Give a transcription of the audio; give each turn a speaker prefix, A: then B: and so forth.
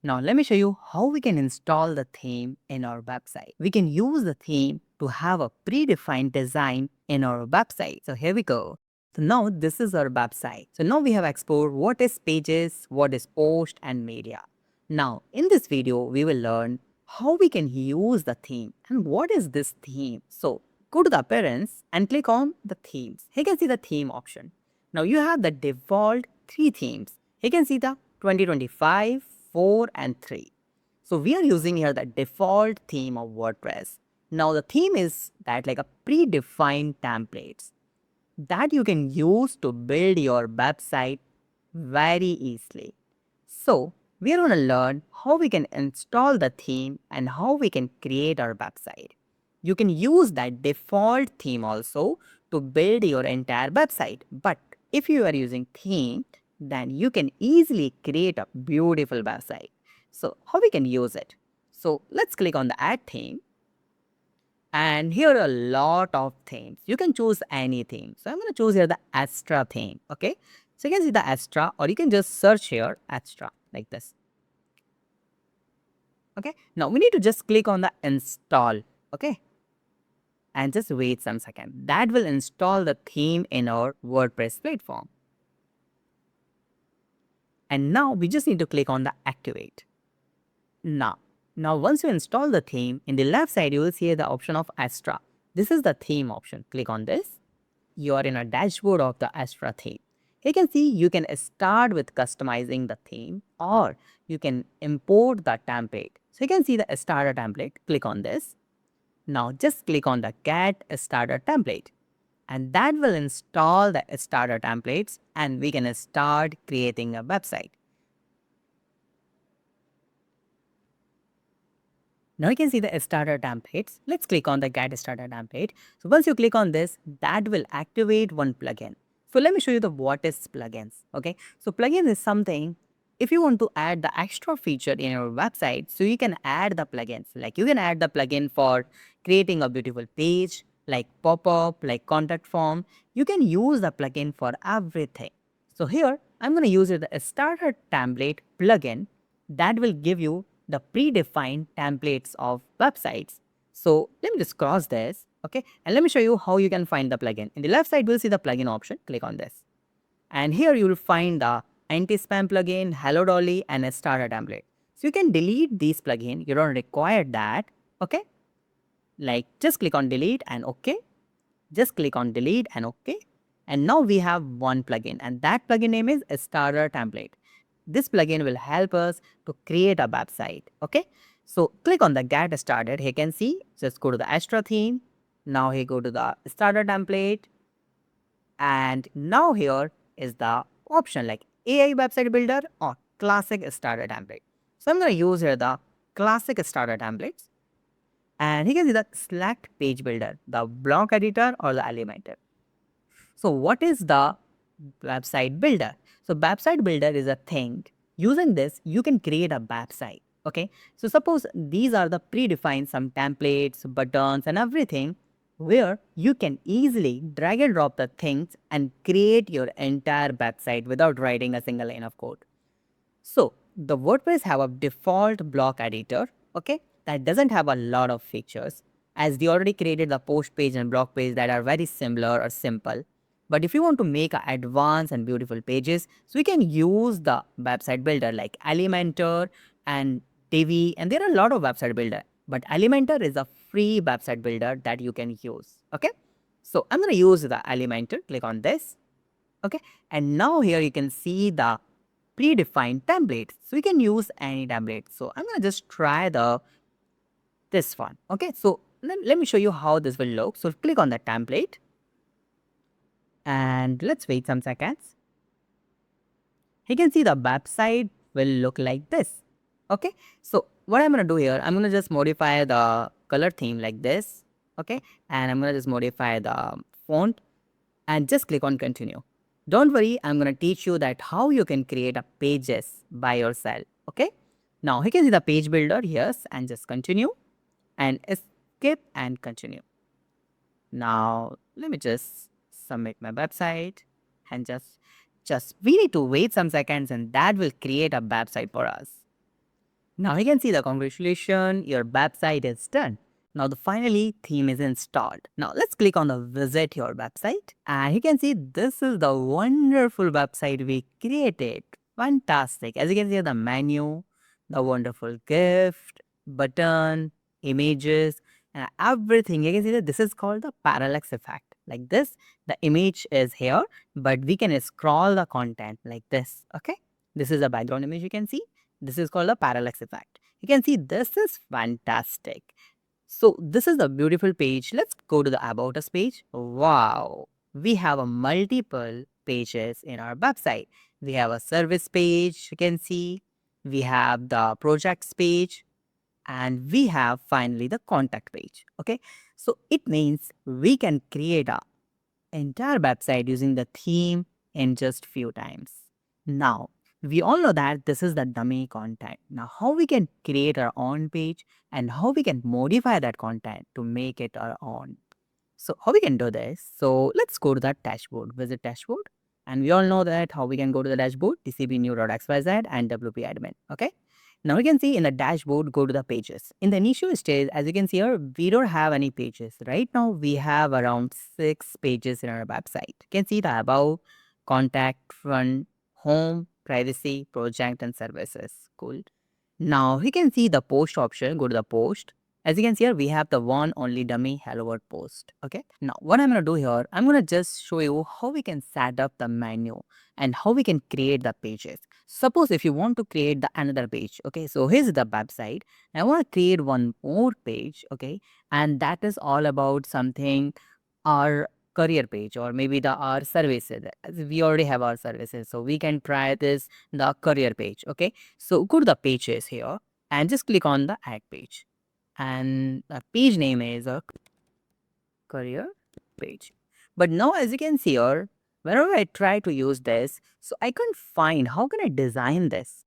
A: Now let me show you how we can install the theme in our website. We can use the theme to have a predefined design in our website. So here we go. So now this is our website. So now we have explored what is pages, what is post and media. Now in this video, we will learn how we can use the theme and what is this theme. So go to the appearance and click on the themes. Here you can see the theme option. Now you have the default 3 themes. You can see the 2025, 4 and 3. So we are using here the default theme of WordPress. Now the theme is that like a predefined templates that you can use to build your website very easily. So we are going to learn how we can install the theme and how we can create our website. You can use that default theme also to build your entire website. But if you are using theme, then you can easily create a beautiful website. So how we can use it? So let's click on the add theme. And here are a lot of themes. You can choose any theme. So I'm going to choose here the Astra theme. Okay. So you can see the Astra, or you can just search here Astra like this. Okay. Now we need to just click on the install. Okay. And just wait some second. That will install the theme in our WordPress platform. And now we just need to click on the activate. Now once you install the theme, in the left side, you will see the option of Astra. This is the theme option. Click on this. You are in a dashboard of the Astra theme. You can see you can start with customizing the theme or you can import the template. So you can see the starter template. Click on this. Now just click on the get starter template and that will install the starter templates and we can start creating a website. Now you can see the starter templates. Let's click on the get starter template. So once you click on this, that will activate one plugin. So let me show you the what is plugins. Okay. So plugin is something if you want to add the extra feature in your website, so you can add the plugins. Like you can add the plugin for creating a beautiful page, like pop-up, like contact form. You can use the plugin for everything. So here I'm going to use the starter template plugin that will give you the predefined templates of websites. So let me just cross this, okay? And let me show you how you can find the plugin. In the left side, we'll see the plugin option. Click on this. And here you will find the anti-spam plugin, Hello Dolly, and a starter template. So you can delete these plugin. You don't require that, okay? Like just click on delete and okay. Just click on delete and okay. And now we have one plugin and that plugin name is a starter template. This plugin will help us to create a website. Okay. So click on the get started. Here you can see, just go to the Astra theme. Now here go to the starter template. And now here is the option like AI website builder or classic starter template. So I'm going to use here the classic starter templates. And here you can see the select page builder, the block editor or the Elementor. So what is the website builder? So website builder is a thing. Using this, you can create a website. Okay. So suppose these are the predefined some templates, buttons and everything where you can easily drag and drop the things and create your entire website without writing a single line of code. So the WordPress have a default block editor, okay, that doesn't have a lot of features as they already created the post page and blog page that are very similar or simple. But if you want to make advanced and beautiful pages, so you can use the website builder like Elementor and Divi, and there are a lot of website builder. But Elementor is a free website builder that you can use. Okay, so I'm going to use the Elementor. Click on this. Okay, and now here you can see the predefined templates. So you can use any template. So I'm going to just try this one. Okay, so let me show you how this will look. So click on the template and let's wait some seconds. You can see the website will look like this. Okay, so what I'm going to do here, I'm going to just modify the color theme like this. Okay, and I'm going to just modify the font and just click on continue. Don't worry, I'm going to teach you that how you can create a pages by yourself. Okay, now you can see the page builder, yes, and just continue and skip and continue. Now let me just submit my website and just we need to wait some seconds and that will create a website for us. Now you can see the congratulations, your website is done. Now the finally theme is installed. Now let's click on the visit your website and you can see this is the wonderful website we created. Fantastic. As you can see the menu, the wonderful gift, button, images and everything. You can see that this is called the parallax effect. Like this, the image is here, but we can scroll the content like this. Okay. This is a background image you can see. This is called a parallax effect. You can see this is fantastic. So this is a beautiful page. Let's go to the About Us page. Wow. We have a multiple pages in our website. We have a service page, you can see. We have the projects page. And we have finally the contact page. Okay. So it means we can create a entire website using the theme in just few times. Now, we all know that this is the dummy content. Now, how we can create our own page and how we can modify that content to make it our own. So how we can do this? So let's go to that dashboard, visit dashboard. And we all know that how we can go to the dashboard, TCP new.xyz and WP admin. Okay. Now we can see in the dashboard, go to the pages. In the initial stage, as you can see here, we don't have any pages. Right now, we have around 6 pages in our website. You can see the about, contact, front, home, privacy, project, and services. Cool. Now we can see the post option, go to the post. As you can see here, we have the one only dummy hello world post. Okay. Now what I'm going to do here, I'm going to just show you how we can set up the menu and how we can create the pages. Suppose if you want to create the another page. Okay. So here's the website. I want to create one more page. Okay. And that is all about something our career page or maybe the our services. As we already have our services. So we can try this the career page. Okay. So go to the pages here and just click on the add page. And the page name is a career page. But now as you can see here, whenever I try to use this, so I can't find how can I design this.